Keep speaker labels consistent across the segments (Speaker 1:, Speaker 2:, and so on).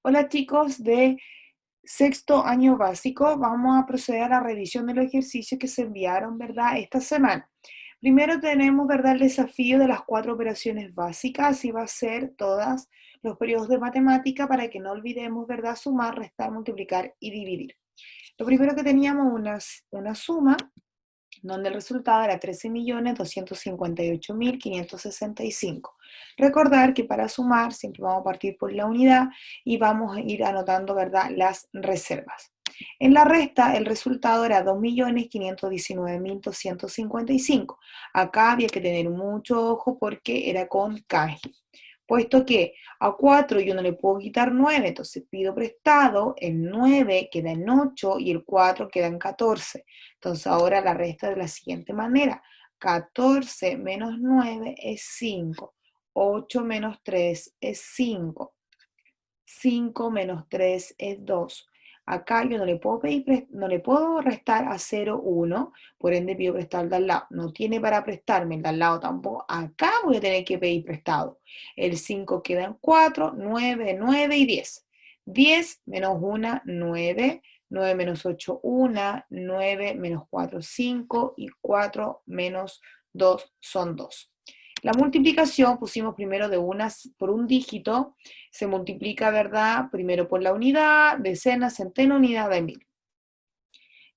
Speaker 1: Hola chicos de sexto año básico, vamos a proceder a la revisión de los ejercicios que se enviaron, ¿verdad? Esta semana. Primero tenemos, ¿verdad? El desafío de las 4 operaciones básicas y va a ser todos los periodos de matemática para que no olvidemos, ¿verdad? Sumar, restar, multiplicar y dividir. Lo primero que teníamos una suma donde el resultado era 13.258.565. Recordar que para sumar siempre vamos a partir por la unidad y vamos a ir anotando, ¿verdad?, las reservas. En la resta, el resultado era 2.519.255. Acá había que tener mucho ojo porque era con kanji. Puesto que a 4 yo no le puedo quitar 9, entonces pido prestado, el 9 queda en 8 y el 4 queda en 14. Entonces ahora la resta de la siguiente manera. 14 menos 9 es 5. 8 menos 3 es 5. 5 menos 3 es 2. Acá yo no le puedo restar a 0, 1, por ende pido prestado al de al lado. No tiene para prestarme el de al lado tampoco. Acá voy a tener que pedir prestado. El 5 queda en 4, 9, 9 y 10. 10 menos 1, 9. 9 menos 8, 1. 9 menos 4, 5. Y 4 menos 2 son 2. La multiplicación pusimos primero de unas por un dígito, se multiplica, ¿verdad? Primero por la unidad, decena, centena, unidad de mil.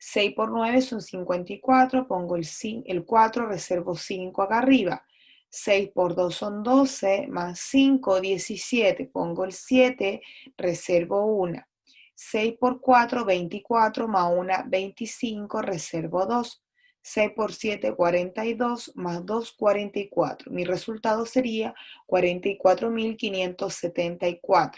Speaker 1: 6 por 9 son 54, pongo el 4, reservo 5 acá arriba. 6 por 2 son 12, más 5, 17, pongo el 7, reservo 1. 6 por 4, 24, más 1, 25, reservo 2. 6 por 7, 42, más 2, 44. Mi resultado sería 44.574.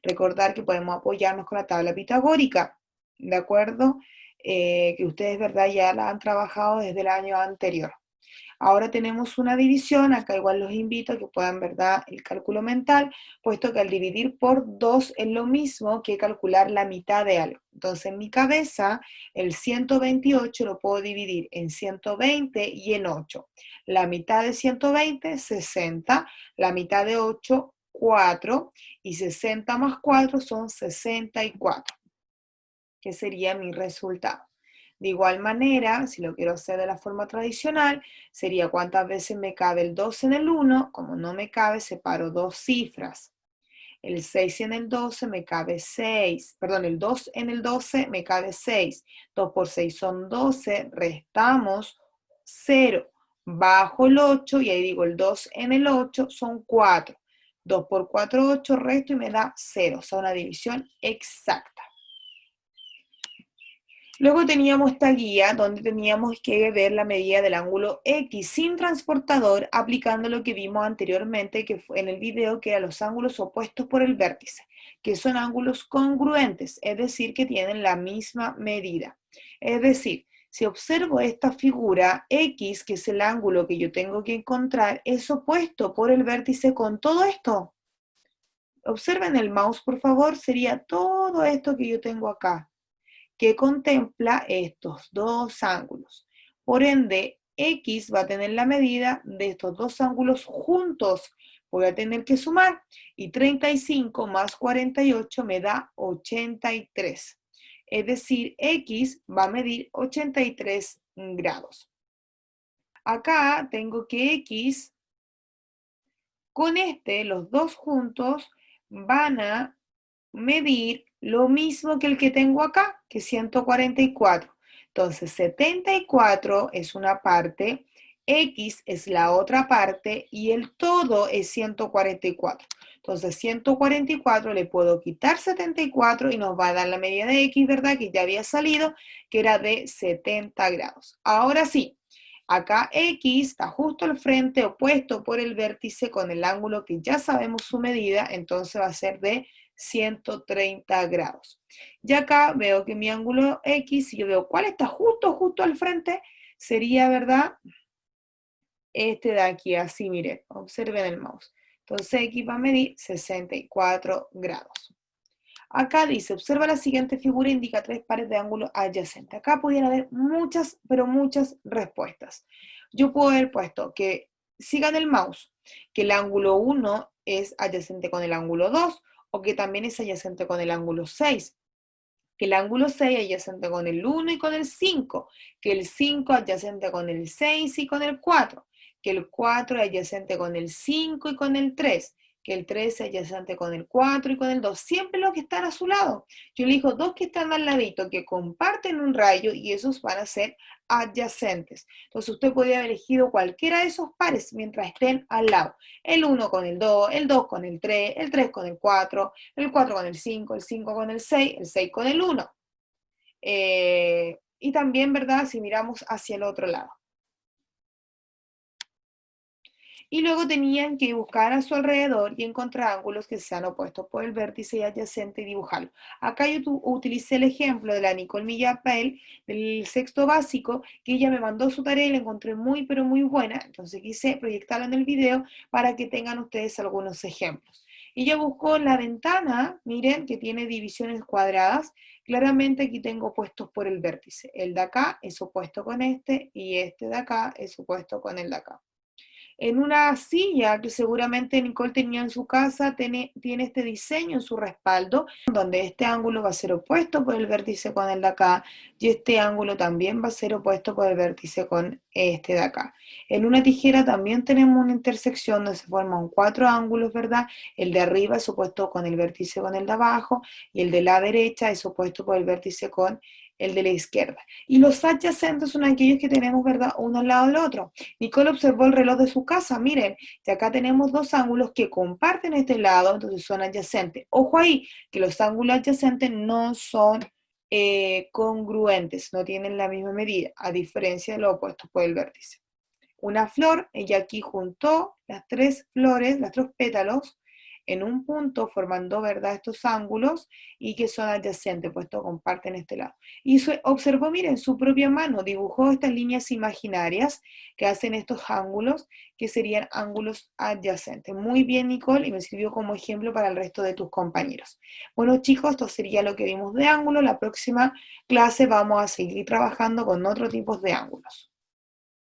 Speaker 1: Recordar que podemos apoyarnos con la tabla pitagórica, ¿de acuerdo? Que ustedes, ¿verdad?, ya la han trabajado desde el año anterior. Ahora tenemos una división, acá igual los invito a que puedan, ¿verdad?, el cálculo mental, puesto que al dividir por 2 es lo mismo que calcular la mitad de algo. Entonces, en mi cabeza, el 128 lo puedo dividir en 120 y en 8. La mitad de 120, 60. La mitad de 8, 4. Y 60 más 4 son 64, que sería mi resultado. De igual manera, si lo quiero hacer de la forma tradicional, sería cuántas veces me cabe el 2 en el 1. Como no me cabe, separo dos cifras. El 6 en el 12 me cabe 6. Perdón, el 2 en el 12 me cabe 6. 2 por 6 son 12. Restamos 0. Bajo el 8 y ahí digo el 2 en el 8 son 4. 2 por 4, 8. Resto y me da 0. O sea, una división exacta. Luego teníamos esta guía donde teníamos que ver la medida del ángulo X sin transportador, aplicando lo que vimos anteriormente que fue en el video, que eran los ángulos opuestos por el vértice, que son ángulos congruentes, es decir, que tienen la misma medida. Es decir, si observo esta figura, X, que es el ángulo que yo tengo que encontrar, es opuesto por el vértice con todo esto. Observen el mouse, por favor, sería todo esto que yo tengo acá, que contempla estos dos ángulos. Por ende, X va a tener la medida de estos dos ángulos juntos. Voy a tener que sumar y 35 más 48 me da 83. Es decir, X va a medir 83 grados. Acá tengo que X con los dos juntos van a medir lo mismo que el que tengo acá, que es 144. Entonces, 74 es una parte, X es la otra parte y el todo es 144. Entonces, 144 le puedo quitar 74 y nos va a dar la medida de X, ¿verdad? Que ya había salido, que era de 70 grados. Ahora sí, acá X está justo al frente, opuesto por el vértice con el ángulo que ya sabemos su medida, entonces va a ser de 130 grados. Y acá veo que mi ángulo X, si yo veo cuál está justo al frente, sería, ¿verdad?, este de aquí, así, miren, observen el mouse. Entonces X va a medir 64 grados. Acá dice, observa la siguiente figura, indica 3 pares de ángulos adyacentes. Acá pudiera haber muchas, pero muchas respuestas. Yo puedo haber puesto que sigan el mouse, que el ángulo 1 es adyacente con el ángulo 2, o que también es adyacente con el ángulo 6, que el ángulo 6 adyacente con el 1 y con el 5, que el 5 adyacente con el 6 y con el 4, que el 4 adyacente con el 5 y con el 3, que el 3 adyacente con el 4 y con el 2, siempre los que están a su lado. Yo elijo dos que están al ladito, que comparten un rayo y esos van a ser adyacentes. Entonces usted podría haber elegido cualquiera de esos pares mientras estén al lado. El 1 con el 2 con el 3 con el 4 con el 5 con el 6 con el 1. Y también, ¿verdad? Si miramos hacia el otro lado. Y luego tenían que buscar a su alrededor y encontrar ángulos que sean opuestos por el vértice y adyacente y dibujarlo. Acá yo utilicé el ejemplo de la Nicole Millapel del sexto básico, que ella me mandó su tarea y la encontré muy, pero muy buena. Entonces quise proyectarla en el video para que tengan ustedes algunos ejemplos. Ella buscó la ventana, miren, que tiene divisiones cuadradas. Claramente aquí tengo opuestos por el vértice. El de acá es opuesto con este y este de acá es opuesto con el de acá. En una silla que seguramente Nicole tenía en su casa, tiene este diseño en su respaldo, donde este ángulo va a ser opuesto por el vértice con el de acá, y este ángulo también va a ser opuesto por el vértice con este de acá. En una tijera también tenemos una intersección donde se forman cuatro ángulos, ¿verdad? El de arriba es opuesto con el vértice con el de abajo, y el de la derecha es opuesto por el vértice con el de la izquierda. Y los adyacentes son aquellos que tenemos, ¿verdad?, uno al lado del otro. Nicole observó el reloj de su casa, miren, y acá tenemos dos ángulos que comparten este lado, entonces son adyacentes. Ojo ahí, que los ángulos adyacentes no son congruentes, no tienen la misma medida, a diferencia de los opuestos por el vértice. Una flor, ella aquí juntó las tres flores, los tres pétalos, en un punto formando, ¿verdad?, estos ángulos y que son adyacentes, puesto comparten este lado. Y observó, miren, su propia mano, dibujó estas líneas imaginarias que hacen estos ángulos, que serían ángulos adyacentes. Muy bien, Nicole, y me sirvió como ejemplo para el resto de tus compañeros. Bueno, chicos, esto sería lo que vimos de ángulo. La próxima clase vamos a seguir trabajando con otros tipos de ángulos.